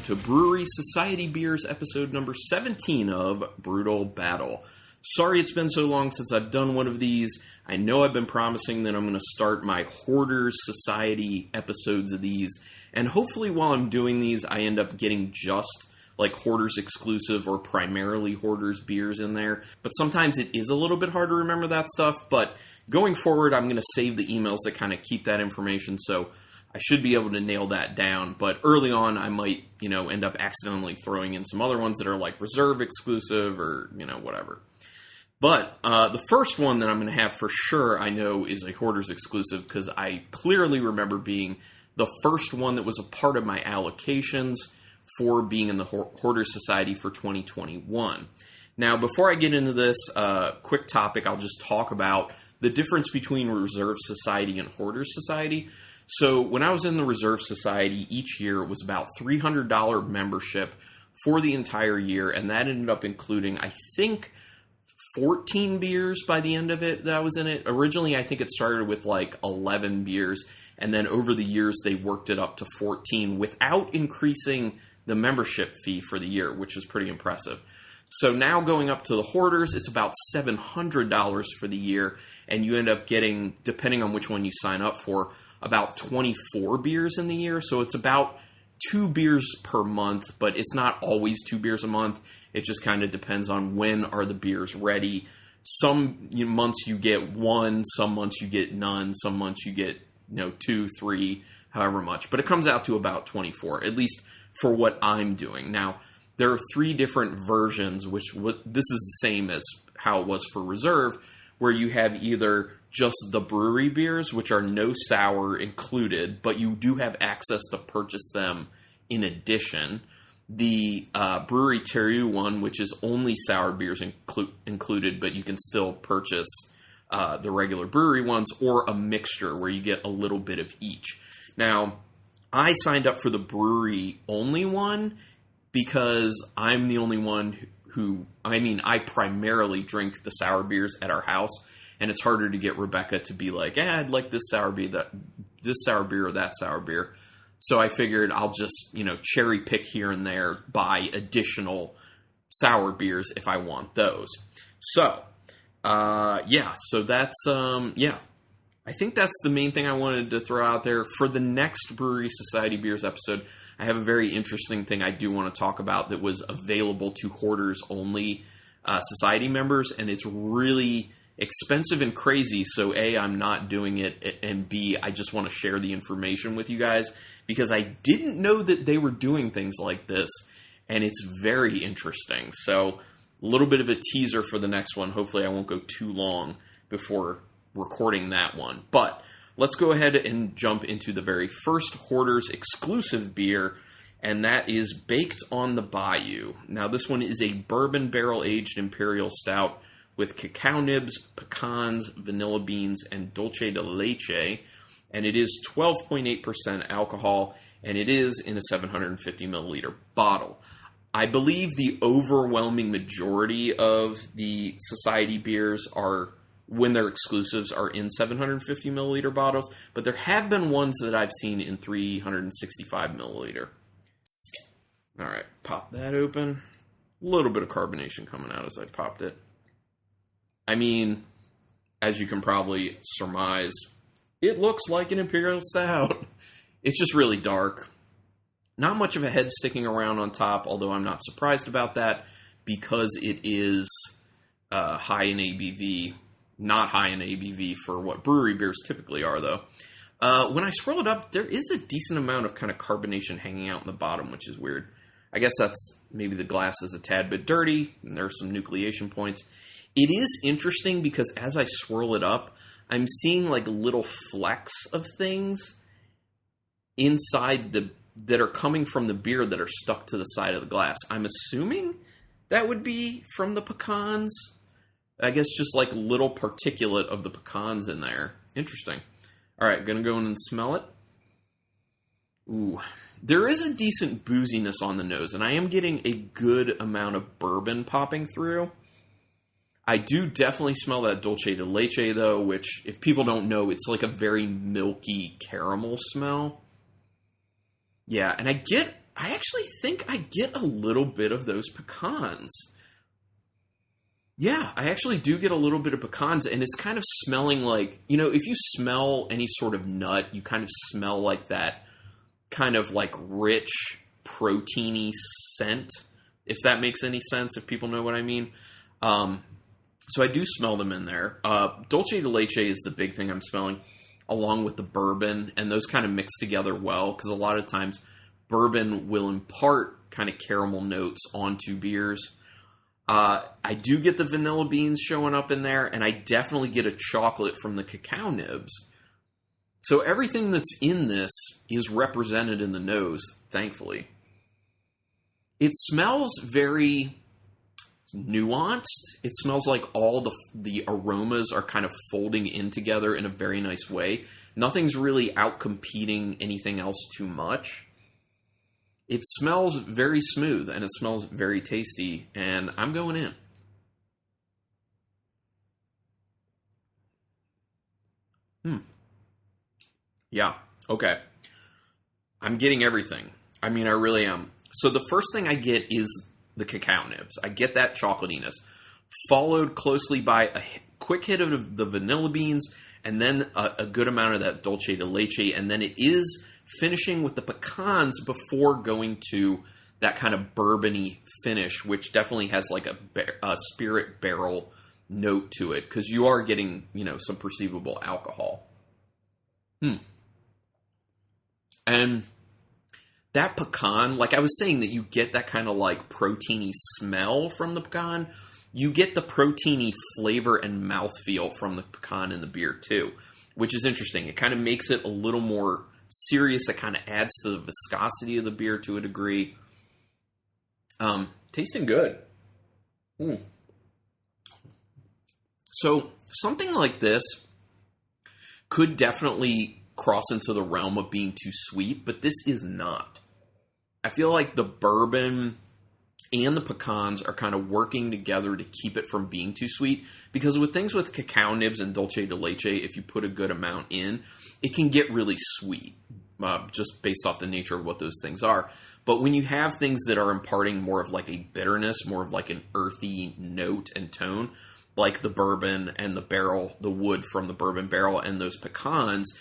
to Bruery Society Beers, episode number 17 of Brutal Battle. Sorry it's been so long since I've done one of these. I know I've been promising that I'm going to start my Hoarders Society episodes of these, and hopefully while I'm doing these, I end up getting just like Hoarders exclusive or primarily Hoarders beers in there. But sometimes it is a little bit hard to remember that stuff, but going forward, I'm going to save the emails that kind of keep that information, so I should be able to nail that down. But early on, I might, end up accidentally throwing in some other ones that are like reserve exclusive or, whatever. But the first one that I'm going to have for sure, I know, is a Hoarders exclusive because I clearly remember being the first one that was a part of my allocations for being in the Hoarders Society for 2021. Now, before I get into this quick topic, I'll just talk about the difference between Reserve Society and Hoarders Society. So when I was in the Reserve Society, each year it was about $300 membership for the entire year, and that ended up including, I think, 14 beers by the end of it that was in it. Originally, I think it started with like 11 beers, and then over the years they worked it up to 14 without increasing the membership fee for the year, which is pretty impressive. So now going up to the Hoarders, it's about $700 for the year, and you end up getting, depending on which one you sign up for, about 24 beers in the year. So it's about 2 beers per month, but it's not always 2 beers a month. It just kind of depends on when are the beers ready. Some months you get 1, some months you get none, some months you get 2, 3, however much. But it comes out to about 24, at least for what I'm doing. Now, there are 3 different versions, this is the same as how it was for Reserve, where you have either just the Bruery beers, which are no sour included, but you do have access to purchase them in addition. The Bruery Terru one, which is only sour beers included, but you can still purchase the regular Bruery ones, or a mixture where you get a little bit of each. Now, I signed up for the Bruery only one because I'm the only one I primarily drink the sour beers at our house, and it's harder to get Rebecca to be like, I'd like this sour beer, or that sour beer. So I figured I'll just, cherry pick here and there, buy additional sour beers if I want those. So, so that's, I think that's the main thing I wanted to throw out there. For the next Bruery Society Beers episode, I have a very interesting thing I do want to talk about that was available to Hoarders only Society members, and it's really expensive and crazy, so A, I'm not doing it, and B, I just want to share the information with you guys, because I didn't know that they were doing things like this, and it's very interesting. So, a little bit of a teaser for the next one. Hopefully I won't go too long before recording that one. But let's go ahead and jump into the very first Hoarders exclusive beer, and that is Baked on the Bayou. Now, this one is a bourbon barrel-aged imperial stout with cacao nibs, pecans, vanilla beans, and dulce de leche, and it is 12.8% alcohol, and it is in a 750 milliliter bottle. I believe the overwhelming majority of the Society beers are, when they're exclusives, are in 750 milliliter bottles, but there have been ones that I've seen in 365 milliliter. All right, pop that open. A little bit of carbonation coming out as I popped it. I mean, as you can probably surmise, it looks like an imperial stout. It's just really dark. Not much of a head sticking around on top, although I'm not surprised about that because it is high in ABV. Not high in ABV for what Bruery beers typically are, though. When I swirl it up, there is a decent amount of kind of carbonation hanging out in the bottom, which is weird. I guess that's maybe the glass is a tad bit dirty, and there's some nucleation points. It is interesting because as I swirl it up, I'm seeing like little flecks of things inside that are coming from the beer that are stuck to the side of the glass. I'm assuming that would be from the pecans. I guess just like little particulate of the pecans in there. Interesting. All right, gonna go in and smell it. Ooh, there is a decent booziness on the nose, and I am getting a good amount of bourbon popping through. I do definitely smell that dulce de leche, though, which, if people don't know, it's like a very milky caramel smell. Yeah, and I get I actually think I get a little bit of those pecans. Yeah, I actually do get a little bit of pecans, and it's kind of smelling like, if you smell any sort of nut, you kind of smell like that kind of like rich, proteiny scent, if that makes any sense, if people know what I mean. So I do smell them in there. Dulce de leche is the big thing I'm smelling, along with the bourbon, and those kind of mix together well, because a lot of times bourbon will impart kind of caramel notes onto beers. I do get the vanilla beans showing up in there, and I definitely get a chocolate from the cacao nibs. So everything that's in this is represented in the nose, thankfully. It smells very nuanced. It smells like all the aromas are kind of folding in together in a very nice way. Nothing's really out-competing anything else too much. It smells very smooth, and it smells very tasty, and I'm going in. Yeah, okay. I'm getting everything. I mean, I really am. So the first thing I get is the cacao nibs. I get that chocolatiness, followed closely by a quick hit of the vanilla beans, and then a good amount of that dulce de leche, and then it is finishing with the pecans before going to that kind of bourbony finish, which definitely has like a spirit barrel note to it, because you are getting, some perceivable alcohol. And that pecan, like I was saying, that you get that kind of like proteiny smell from the pecan. You get the proteiny flavor and mouthfeel from the pecan in the beer too, which is interesting. It kind of makes it a little more serious. It kind of adds to the viscosity of the beer to a degree. Tasting good. So something like this could definitely cross into the realm of being too sweet, but this is not. I feel like the bourbon and the pecans are kind of working together to keep it from being too sweet, because with things with cacao nibs and dulce de leche, if you put a good amount in, it can get really sweet, just based off the nature of what those things are. But when you have things that are imparting more of like a bitterness, more of like an earthy note and tone, like the bourbon and the barrel, the wood from the bourbon barrel and those pecans,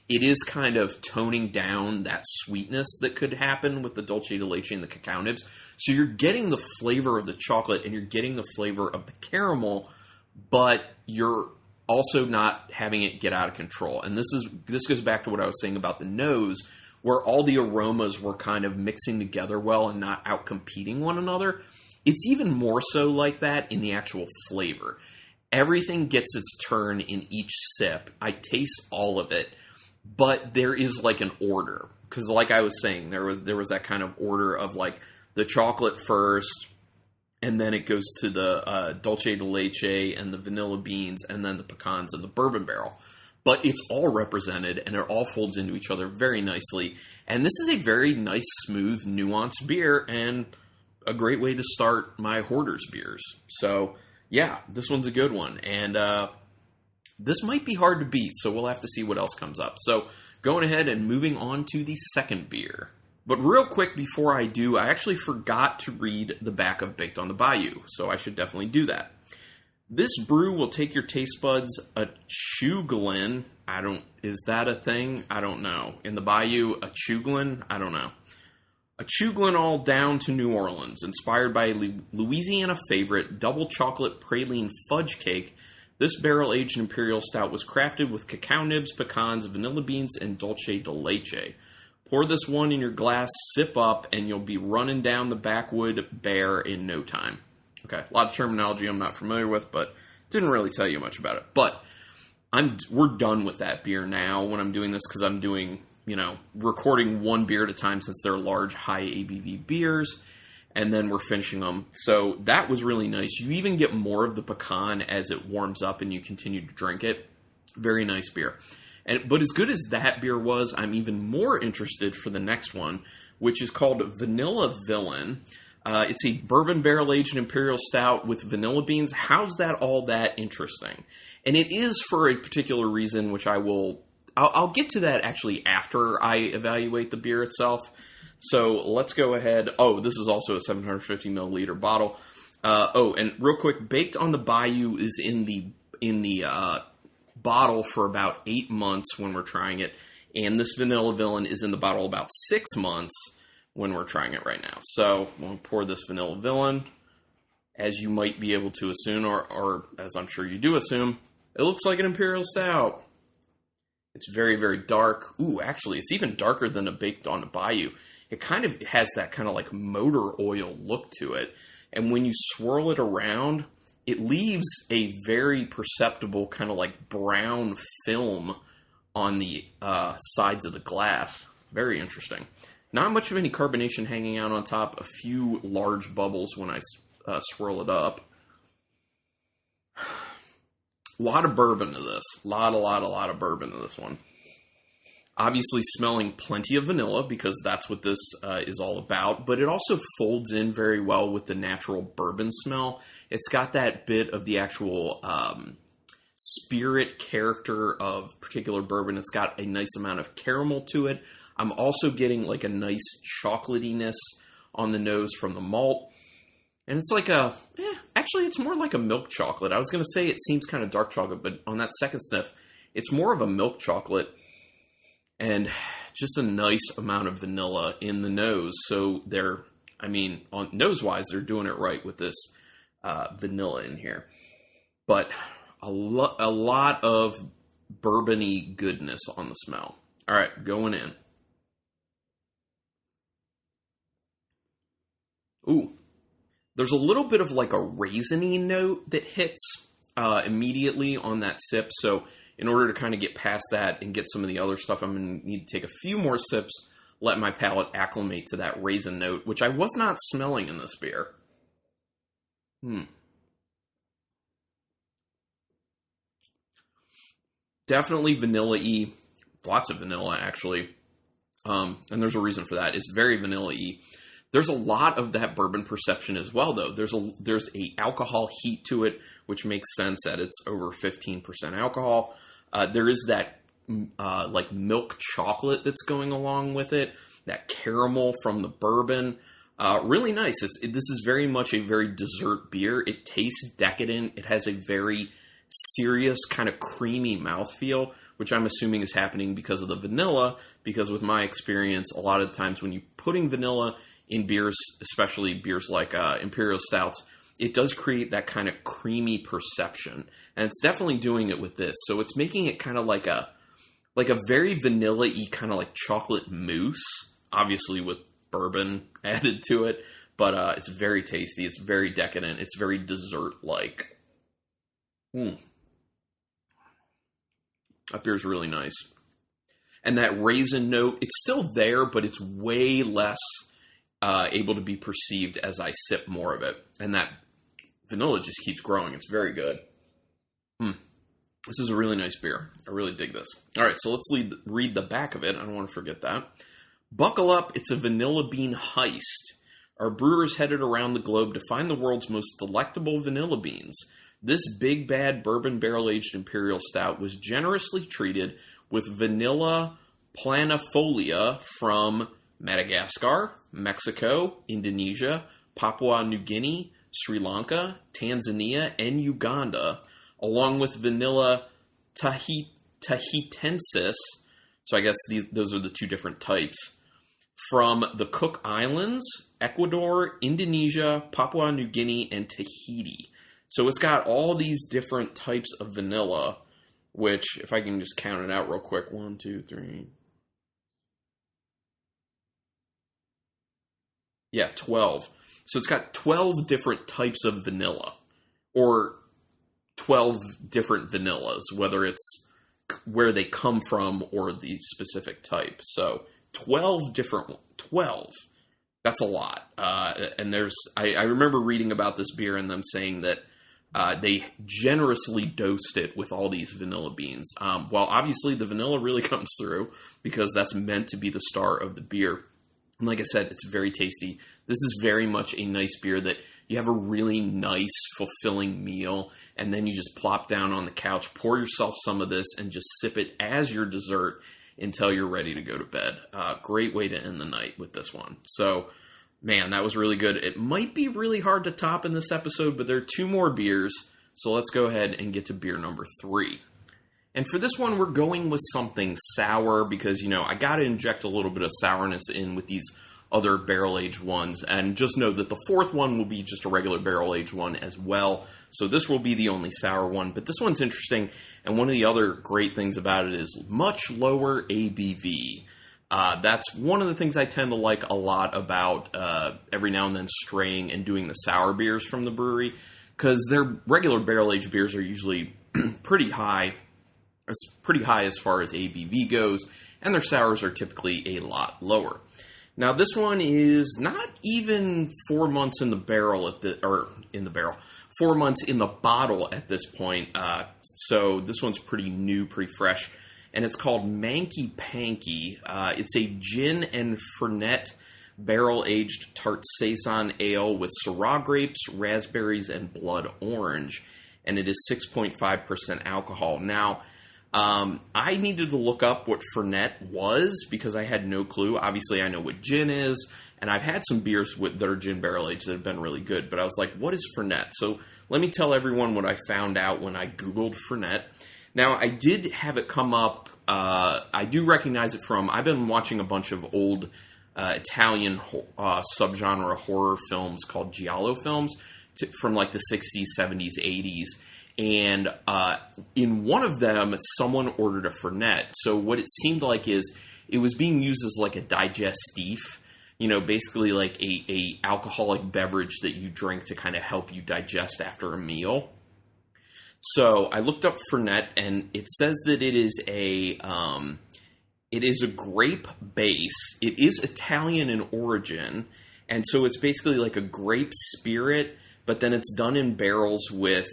it is kind of toning down that sweetness that could happen with the dulce de leche and the cacao nibs. So you're getting the flavor of the chocolate and you're getting the flavor of the caramel, but you're also not having it get out of control. And this goes back to what I was saying about the nose, where all the aromas were kind of mixing together well and not out-competing one another. It's even more so like that in the actual flavor. Everything gets its turn in each sip. I taste all of it. But there is like an order, because like I was saying, there was that kind of order of like the chocolate first, and then it goes to the dulce de leche and the vanilla beans, and then the pecans and the bourbon barrel. But it's all represented, and it all folds into each other very nicely. And this is a very nice, smooth, nuanced beer, and a great way to start my Hoarders beers. So yeah, this one's a good one, and this might be hard to beat, so we'll have to see what else comes up. So, going ahead and moving on to the second beer. But real quick before I do, I actually forgot to read the back of Baked on the Bayou, so I should definitely do that. This brew will take your taste buds a chuglin. Is that a thing? I don't know. In the Bayou, a chuglin? I don't know. A chuglin all down to New Orleans, inspired by Louisiana favorite double chocolate praline fudge cake. This barrel-aged imperial stout was crafted with cacao nibs, pecans, vanilla beans, and dulce de leche. Pour this one in your glass, sip up, and you'll be running down the backwood bear in no time. Okay, a lot of terminology I'm not familiar with, but didn't really tell you much about it. But we're done with that beer now when I'm doing this, because I'm doing, recording one beer at a time, since they're large, high ABV beers. And then we're finishing them. So that was really nice. You even get more of the pecan as it warms up and you continue to drink it. Very nice beer. But as good as that beer was, I'm even more interested for the next one, which is called Vanilla Villain. It's a bourbon barrel-aged imperial stout with vanilla beans. How's that all that interesting? And it is for a particular reason, which I'll get to that actually after I evaluate the beer itself. So let's go ahead. Oh, this is also a 750 milliliter bottle. And real quick, Baked on the Bayou is in the bottle for about 8 months when we're trying it, and this Vanilla Villain is in the bottle about 6 months when we're trying it right now. So we'll pour this Vanilla Villain, as you might be able to assume, or as I'm sure you do assume, it looks like an Imperial Stout. It's very, very dark. Ooh, actually, it's even darker than a Baked on the Bayou. It kind of has that kind of like motor oil look to it. And when you swirl it around, it leaves a very perceptible kind of like brown film on the sides of the glass. Very interesting. Not much of any carbonation hanging out on top. A few large bubbles when I swirl it up. A lot of bourbon to this. A lot of bourbon to this one. Obviously smelling plenty of vanilla because that's what this is all about. But it also folds in very well with the natural bourbon smell. It's got that bit of the actual spirit character of particular bourbon. It's got a nice amount of caramel to it. I'm also getting like a nice chocolatiness on the nose from the malt. And it's like actually it's more like a milk chocolate. I was going to say it seems kind of dark chocolate, but on that second sniff, it's more of a milk chocolate and just a nice amount of vanilla in the nose. So on nose-wise, they're doing it right with this vanilla in here. But a lot of bourbony goodness on the smell. All right, going in. Ooh. There's a little bit of like a raisiny note that hits immediately on that sip. So in order to kind of get past that and get some of the other stuff, I'm going to need to take a few more sips, let my palate acclimate to that raisin note, which I was not smelling in this beer. Definitely vanilla-y. Lots of vanilla, actually. And there's a reason for that. It's very vanilla-y. There's a lot of that bourbon perception as well, though. There's a alcohol heat to it, which makes sense that it's over 15% alcohol. There is that like milk chocolate that's going along with it, that caramel from the bourbon. Really nice. This is very much a very dessert beer. It tastes decadent. It has a very serious kind of creamy mouthfeel, which I'm assuming is happening because of the vanilla. Because with my experience, a lot of the times when you're putting vanilla in beers, especially beers like Imperial Stouts, it does create that kind of creamy perception. And it's definitely doing it with this. So it's making it kind of like a very vanilla-y kind of like chocolate mousse, obviously with bourbon added to it. But it's very tasty. It's very decadent. It's very dessert-like. That beer's really nice. And that raisin note, it's still there, but it's way less able to be perceived as I sip more of it. And that vanilla just keeps growing. It's very good. This is a really nice beer. I really dig this. All right, so let's read the back of it. I don't want to forget that. Buckle up, it's a vanilla bean heist. Our brewers headed around the globe to find the world's most delectable vanilla beans. This big bad bourbon barrel-aged Imperial Stout was generously treated with vanilla planifolia from Madagascar, Mexico, Indonesia, Papua New Guinea, Sri Lanka, Tanzania, and Uganda, along with vanilla tahitensis. So I guess those are the two different types. From the Cook Islands, Ecuador, Indonesia, Papua New Guinea, and Tahiti. So it's got all these different types of vanilla, which, if I can just count it out real quick, 1, 2, 3... Yeah, 12. So it's got 12 different types of vanilla, or 12 different vanillas, whether it's where they come from or the specific type. So 12. That's a lot. And I remember reading about this beer and them saying that they generously dosed it with all these vanilla beans. Well, obviously the vanilla really comes through because that's meant to be the star of the beer. And like I said, it's very tasty. This is very much a nice beer that you have a really nice, fulfilling meal, and then you just plop down on the couch, pour yourself some of this, and just sip it as your dessert. until you're ready to go to bed. Great way to end the night with this one. So, man, that was really good. It might be really hard to top in this episode, but there are 2 more beers, so let's go ahead and get to beer number 3. And for this one, we're going with something sour because, I got to inject a little bit of sourness in with these other barrel-aged ones. And just know that the 4th one will be just a regular barrel-aged one as well. So this will be the only sour one. But this one's interesting, and one of the other great things about it is much lower ABV. That's one of the things I tend to like a lot about every now and then straying and doing the sour beers from the brewery, because their regular barrel-aged beers are usually pretty high as far as ABV goes, and their sours are typically a lot lower. Now, this one is not even 4 months in the barrel 4 months in the bottle at this point. So this one's pretty new, pretty fresh, and it's called Manky Panky. It's a gin and fernet barrel-aged tart saison ale with Syrah grapes, raspberries, and blood orange, and it is 6.5% alcohol. Now, I needed to look up what fernet was because I had no clue. Obviously, I know what gin is, and I've had some beers that are gin barrel-aged that have been really good, but I was like, what is fernet? So let me tell everyone what I found out when I Googled fernet. Now, I did have it come up. I do recognize it from, I've been watching a bunch of old Italian subgenre horror films called giallo films from like the 60s, 70s, 80s. And in one of them, someone ordered a fernet. So what it seemed like is it was being used as like a digestif, basically like a alcoholic beverage that you drink to kind of help you digest after a meal. So I looked up fernet, and it says that it is a grape base. It is Italian in origin, and so it's basically like a grape spirit, but then it's done in barrels with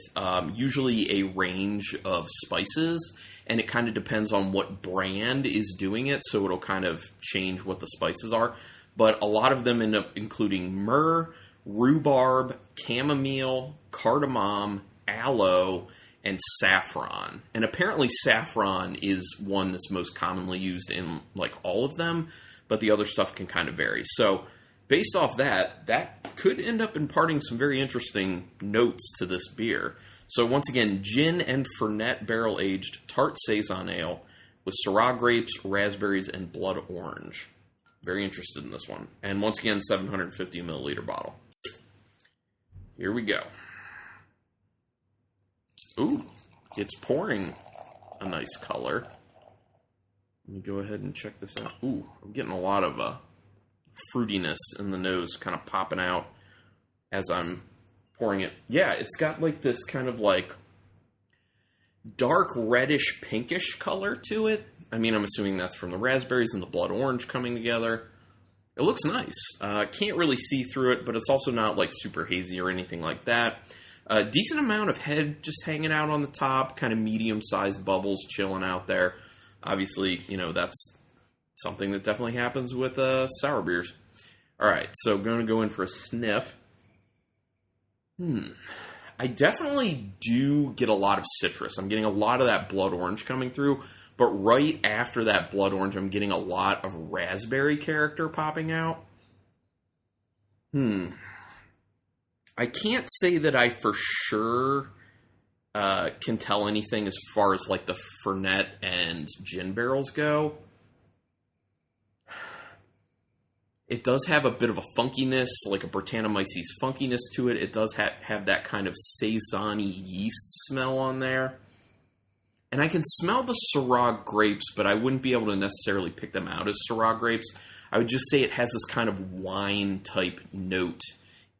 usually a range of spices, and it kind of depends on what brand is doing it, so it'll kind of change what the spices are. But a lot of them end up including myrrh, rhubarb, chamomile, cardamom, aloe, and saffron. And apparently saffron is one that's most commonly used in like all of them, but the other stuff can kind of vary. So based off that could end up imparting some very interesting notes to this beer. So once again, gin and fernet barrel-aged tart saison ale with Syrah grapes, raspberries, and blood orange. Very interested in this one. And once again, 750 milliliter bottle. Here we go. Ooh, it's pouring a nice color. Let me go ahead and check this out. Ooh, I'm getting a lot of fruitiness in the nose kind of popping out as I'm pouring it. Yeah, it's got like this kind of like dark reddish pinkish color to it. I mean, I'm assuming that's from the raspberries and the blood orange coming together. It looks nice. Can't really see through it, but it's also not like super hazy or anything like that. A decent amount of head just hanging out on the top, kind of medium-sized bubbles chilling out there. Obviously, that's something that definitely happens with sour beers. All right, so I'm going to go in for a sniff. I definitely do get a lot of citrus. I'm getting a lot of that blood orange coming through, but right after that blood orange, I'm getting a lot of raspberry character popping out. I can't say that I for sure can tell anything as far as like the fernet and gin barrels go. It does have a bit of a funkiness, like a Brettanomyces funkiness to it. It does have that kind of saison-y yeast smell on there. And I can smell the Syrah grapes, but I wouldn't be able to necessarily pick them out as Syrah grapes. I would just say it has this kind of wine-type note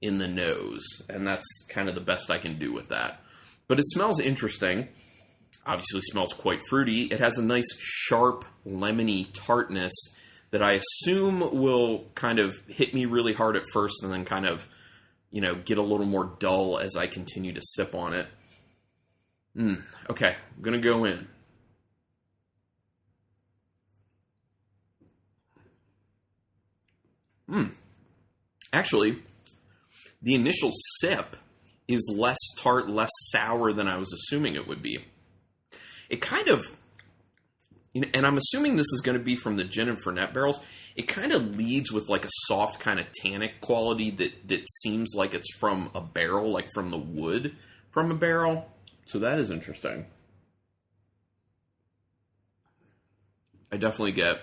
in the nose, and that's kind of the best I can do with that. But it smells interesting. Obviously smells quite fruity. It has a nice, sharp, lemony tartness that I assume will kind of hit me really hard at first and then kind of, get a little more dull as I continue to sip on it. Okay, I'm going to go in. Actually, the initial sip is less tart, less sour than I was assuming it would be. It kind of And I'm assuming this is going to be from the gin and Fernet barrels. It kind of leads with like a soft kind of tannic quality that seems like it's from a barrel, like from the wood from a barrel. So that is interesting. I definitely get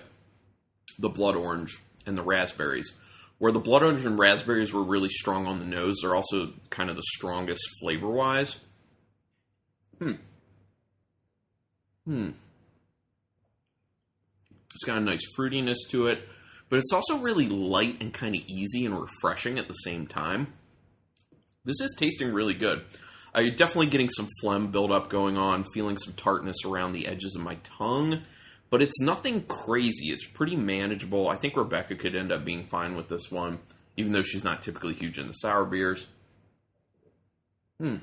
the blood orange and the raspberries. Where the blood orange and raspberries were really strong on the nose, they're also kind of the strongest flavor-wise. It's got a nice fruitiness to it, but it's also really light and kind of easy and refreshing at the same time. This is tasting really good. You're definitely getting some phlegm buildup going on, feeling some tartness around the edges of my tongue. But it's nothing crazy. It's pretty manageable. I think Rebecca could end up being fine with this one, even though she's not typically huge into sour beers. Yeah,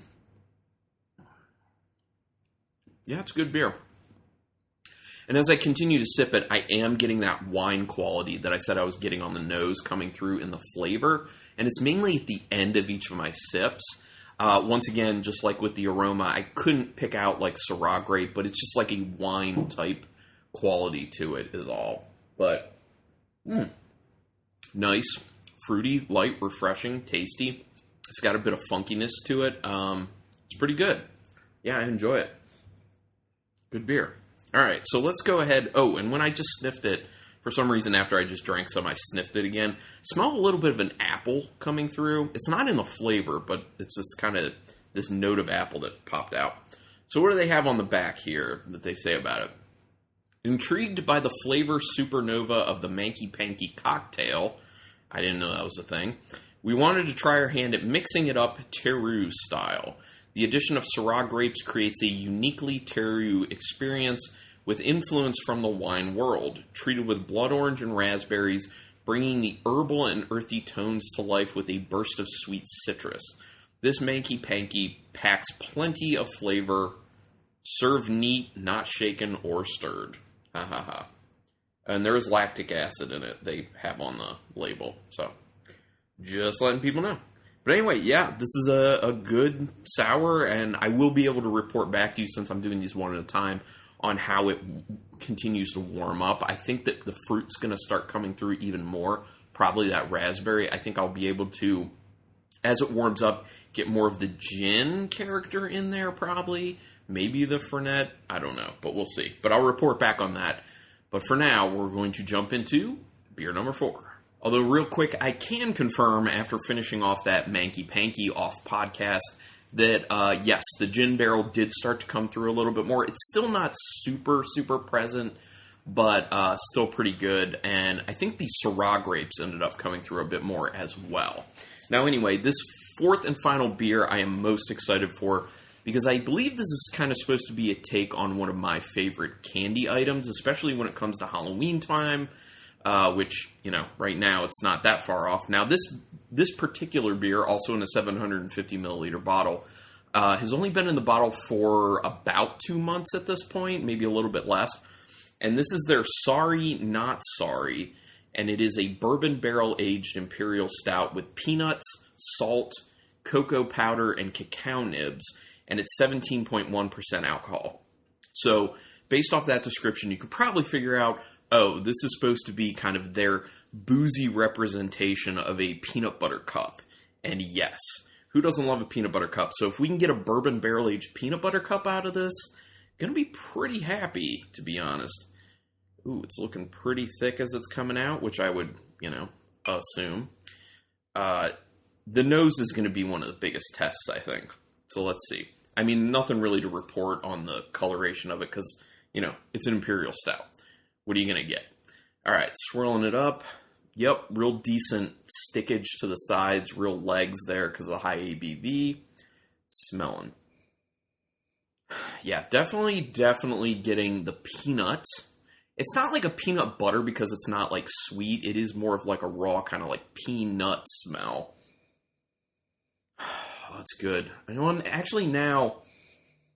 it's a good beer. And as I continue to sip it, I am getting that wine quality that I said I was getting on the nose coming through in the flavor. And it's mainly at the end of each of my sips. Once again, just like with the aroma, I couldn't pick out like Syrah grape, but it's just like a wine type quality to it is all. But nice, fruity, light, refreshing, tasty. It's got a bit of funkiness to it. It's pretty good. Yeah, I enjoy it. Good beer. All right, so let's go ahead. Oh, and when I just sniffed it, for some reason after I just drank some, I sniffed it again. Smell a little bit of an apple coming through. It's not in the flavor, but it's just kind of this note of apple that popped out. So what do they have on the back here that they say about it? Intrigued by the flavor supernova of the Manky Panky cocktail. I didn't know that was a thing. We wanted to try our hand at mixing it up terroir style. The addition of Syrah grapes creates a uniquely terroir experience with influence from the wine world, treated with blood orange and raspberries, bringing the herbal and earthy tones to life with a burst of sweet citrus. This Manky Panky packs plenty of flavor, served neat, not shaken or stirred. Ha ha ha. And there is lactic acid in it, they have on the label. So, just letting people know. But anyway, yeah, this is a good sour, and I will be able to report back to you, since I'm doing these one at a time, on how it continues to warm up. I think that the fruit's going to start coming through even more. Probably that raspberry. I think I'll be able to, as it warms up, get more of the gin character in there, probably. Maybe the Fernet. I don't know, but we'll see. But I'll report back on that. But for now, we're going to jump into beer number 4. Although, real quick, I can confirm, after finishing off that Manky Panky off podcast, that, yes, the gin barrel did start to come through a little bit more. It's still not super, super present, but still pretty good. And I think the Syrah grapes ended up coming through a bit more as well. Now, anyway, this fourth and final beer I am most excited for, because I believe this is kind of supposed to be a take on one of my favorite candy items, especially when it comes to Halloween time, which, you know, right now it's not that far off. Now, this particular beer, also in a 750 milliliter bottle, has only been in the bottle for about 2 months at this point, maybe a little bit less. And this is their Sorry Not Sorry, and it is a bourbon barrel-aged imperial stout with peanuts, salt, cocoa powder, and cacao nibs, and it's 17.1% alcohol. So, based off that description, you could probably figure out, oh, this is supposed to be kind of their boozy representation of a peanut butter cup. And yes, who doesn't love a peanut butter cup? So if we can get a bourbon barrel-aged peanut butter cup out of this, gonna be pretty happy, to be honest. Ooh, it's looking pretty thick as it's coming out, which I would, you know, assume. The nose is going to be one of the biggest tests, I think. So let's see. I mean, nothing really to report on the coloration of it because, you know, it's an imperial stout. What are you going to get? All right, swirling it up. Yep, real decent stickage to the sides, real legs there because of the high ABV. Smelling. Yeah, definitely getting the peanut. It's not like a peanut butter because it's not like sweet. It is more of like a raw kind of like peanut smell. Oh, that's good. I know. Actually, now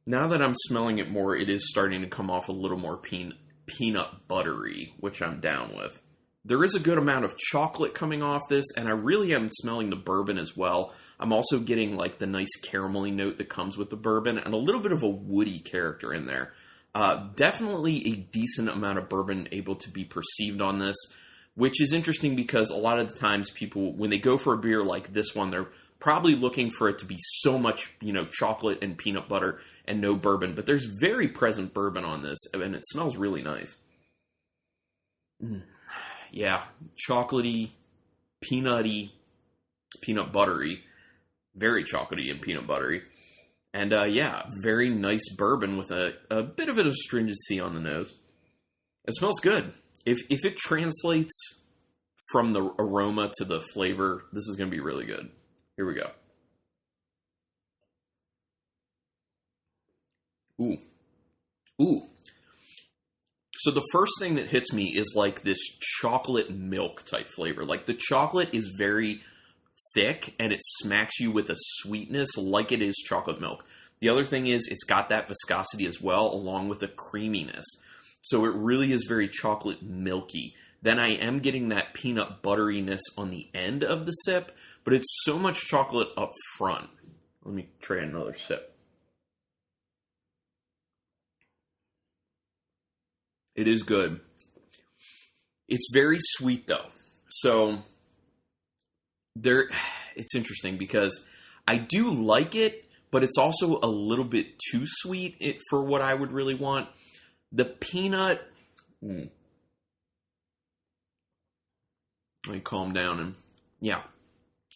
that I'm smelling it more, it is starting to come off a little more peanut buttery, which I'm down with. There is a good amount of chocolate coming off this, and I really am smelling the bourbon as well. I'm also getting like the nice caramelly note that comes with the bourbon, and a little bit of a woody character in there. Definitely a decent amount of bourbon able to be perceived on this, which is interesting because a lot of the times people, when they go for a beer like this one, they're probably looking for it to be so much, chocolate and peanut butter and no bourbon. But there's very present bourbon on this, and it smells really nice. Yeah, chocolatey, peanutty, peanut buttery, very chocolatey and peanut buttery. And very nice bourbon with a bit of an astringency on the nose. It smells good. If it translates from the aroma to the flavor, this is going to be really good. Here we go. Ooh. So the first thing that hits me is like this chocolate milk type flavor. Like the chocolate is very thick and it smacks you with a sweetness like it is chocolate milk. The other thing is it's got that viscosity as well, along with a creaminess. So it really is very chocolate milky. Then I am getting that peanut butteriness on the end of the sip, but it's so much chocolate up front. Let me try another sip. It is good. It's very sweet though. So it's interesting because I do like it, but it's also a little bit too sweet for what I would really want. The peanut, let me calm down and yeah.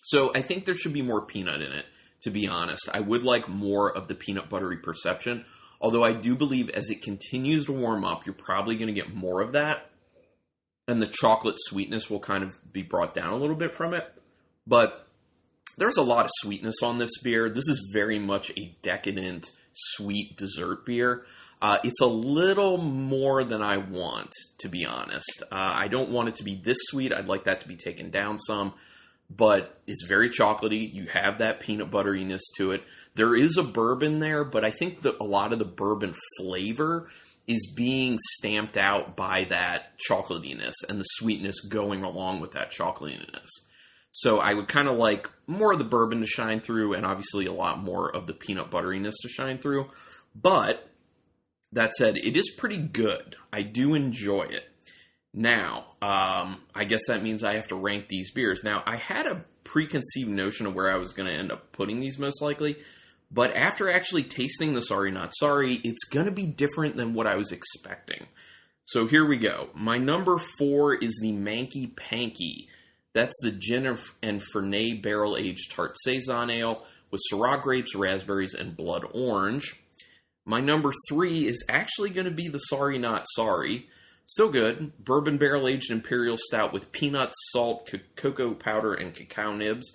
So I think there should be more peanut in it, to be honest. I would like more of the peanut buttery perception, although I do believe as it continues to warm up, you're probably going to get more of that, and the chocolate sweetness will kind of be brought down a little bit from it. But there's a lot of sweetness on this beer. This is very much a decadent, sweet dessert beer. It's a little more than I want, to be honest. I don't want it to be this sweet. I'd like that to be taken down some. But it's very chocolatey. You have that peanut butteriness to it. There is a bourbon there, but I think that a lot of the bourbon flavor is being stamped out by that chocolatiness and the sweetness going along with that chocolatiness. So I would kind of like more of the bourbon to shine through and obviously a lot more of the peanut butteriness to shine through. But that said, it is pretty good. I do enjoy it. Now, I guess that means I have to rank these beers. Now, I had a preconceived notion of where I was going to end up putting these most likely, but after actually tasting the Sorry Not Sorry, it's going to be different than what I was expecting. So here we go. My number 4 is the Manky Panky. That's the gin and Fernet barrel-aged tart saison ale with Syrah grapes, raspberries, and blood orange. My number 3 is actually going to be the Sorry Not Sorry. Still good. Bourbon barrel-aged imperial stout with peanuts, salt, cocoa powder, and cacao nibs.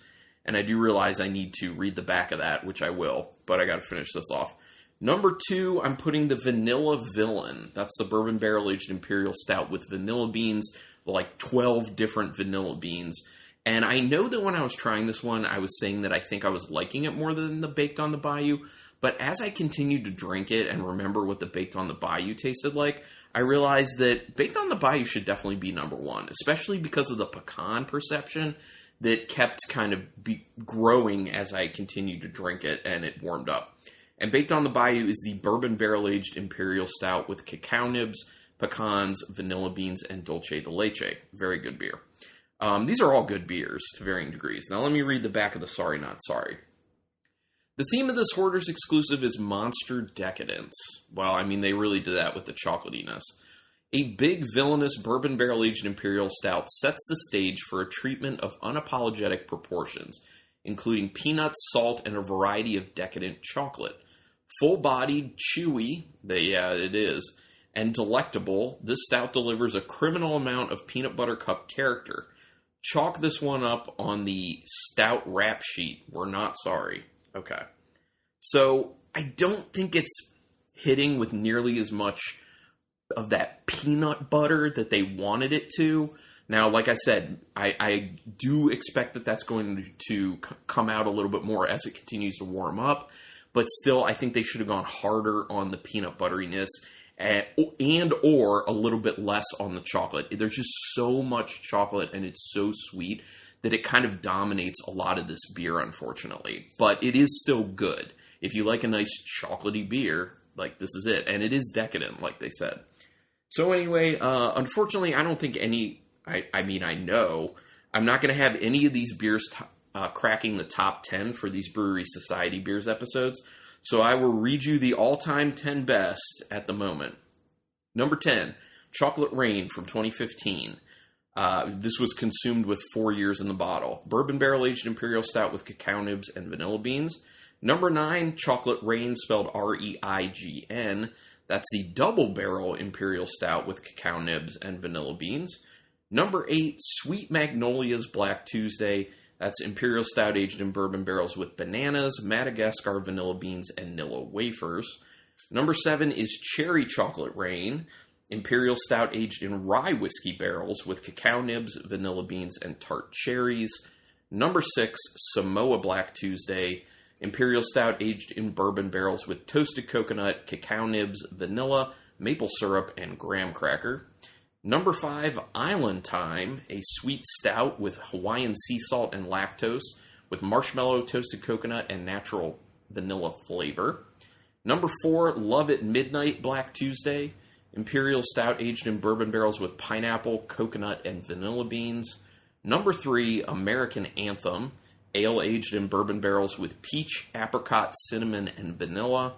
And I do realize I need to read the back of that, which I will, but I got to finish this off. Number 2, I'm putting the Vanilla Villain. That's the bourbon barrel-aged imperial stout with vanilla beans, like 12 different vanilla beans. And I know that when I was trying this one, I was saying that I think I was liking it more than the Baked on the Bayou. But as I continued to drink it and remember what the Baked on the Bayou tasted like, I realized that Baked on the Bayou should definitely be number 1, especially because of the pecan perception that kept kind of growing as I continued to drink it and it warmed up. And Baked on the Bayou is the bourbon barrel-aged imperial stout with cacao nibs, pecans, vanilla beans, and dulce de leche. Very good beer. These are all good beers to varying degrees. Now let me read the back of the Sorry Not Sorry. The theme of this Hoarders exclusive is monster decadence. Well, I mean, they really did that with the chocolatiness. A big villainous bourbon barrel-aged imperial stout sets the stage for a treatment of unapologetic proportions, including peanuts, salt, and a variety of decadent chocolate. Full-bodied, chewy, it is, and delectable, this stout delivers a criminal amount of peanut butter cup character. Chalk this one up on the stout rap sheet. We're not sorry. Okay. So, I don't think it's hitting with nearly as much of that peanut butter that they wanted it to. Now, like I said, I do expect that that's going to come out a little bit more as it continues to warm up. But still, I think they should have gone harder on the peanut butteriness and or a little bit less on the chocolate. There's just so much chocolate and it's so sweet that it kind of dominates a lot of this beer, unfortunately. But it is still good. If you like a nice chocolatey beer, like, this is it. And it is decadent, like they said. So anyway, unfortunately, I don't think I know I'm not going to have any of these beers cracking the top 10 for these Brewery Society Beers episodes. So I will read you the all-time 10 best at the moment. Number 10, Chocolate Rain from 2015. This was consumed with 4 years in the bottle. Bourbon barrel-aged imperial stout with cacao nibs and vanilla beans. Number 9, Chocolate Rain, spelled R-E-I-G-N. That's the double barrel imperial stout with cacao nibs and vanilla beans. Number 8, Sweet Magnolia's Black Tuesday. That's imperial stout aged in bourbon barrels with bananas, Madagascar vanilla beans, and Nilla wafers. Number 7 is Cherry Chocolate Rain, imperial stout aged in rye whiskey barrels with cacao nibs, vanilla beans, and tart cherries. Number 6, Samoa Black Tuesday, imperial stout aged in bourbon barrels with toasted coconut, cacao nibs, vanilla, maple syrup, and graham cracker. Number 5, Island Time, a sweet stout with Hawaiian sea salt and lactose with marshmallow, toasted coconut, and natural vanilla flavor. Number 4, Love at Midnight Black Tuesday, imperial stout aged in bourbon barrels with pineapple, coconut, and vanilla beans. Number 3, American Anthem, ale aged in bourbon barrels with peach, apricot, cinnamon, and vanilla.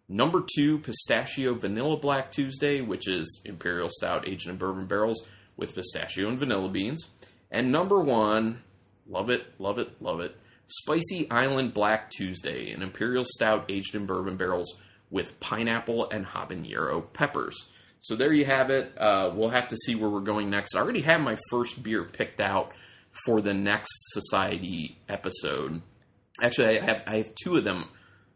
Number 2, Pistachio Vanilla Black Tuesday, which is imperial stout aged in bourbon barrels with pistachio and vanilla beans. And number 1, love it, love it, love it, Spicy Island Black Tuesday, an imperial stout aged in bourbon barrels with pineapple and habanero peppers. So there you have it. We'll have to see where we're going next. I already have my first beer picked out for the next Society episode. Actually, I have 2 of them,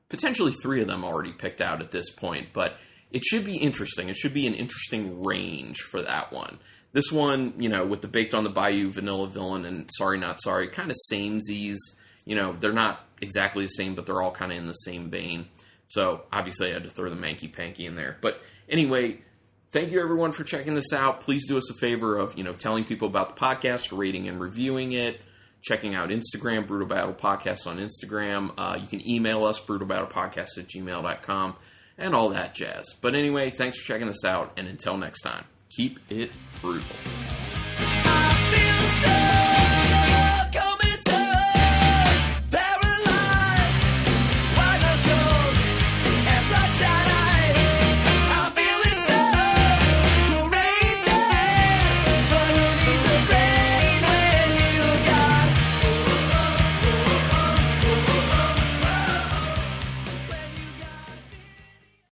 potentially 3 of them already picked out at this point, but it should be interesting. It should be an interesting range for that one. This one, with the Baked on the Bayou, Vanilla Villain, and Sorry Not Sorry, kind of samesies. They're not exactly the same, but they're all kind of in the same vein. So, obviously, I had to throw the Manky Panky in there. But anyway, thank you, everyone, for checking this out. Please do us a favor of, telling people about the podcast, rating and reviewing it, checking out Instagram, Brutal Battle Podcast on Instagram. You can email us, brutalbattlepodcast@gmail.com, and all that jazz. But anyway, thanks for checking this out, and until next time, keep it brutal.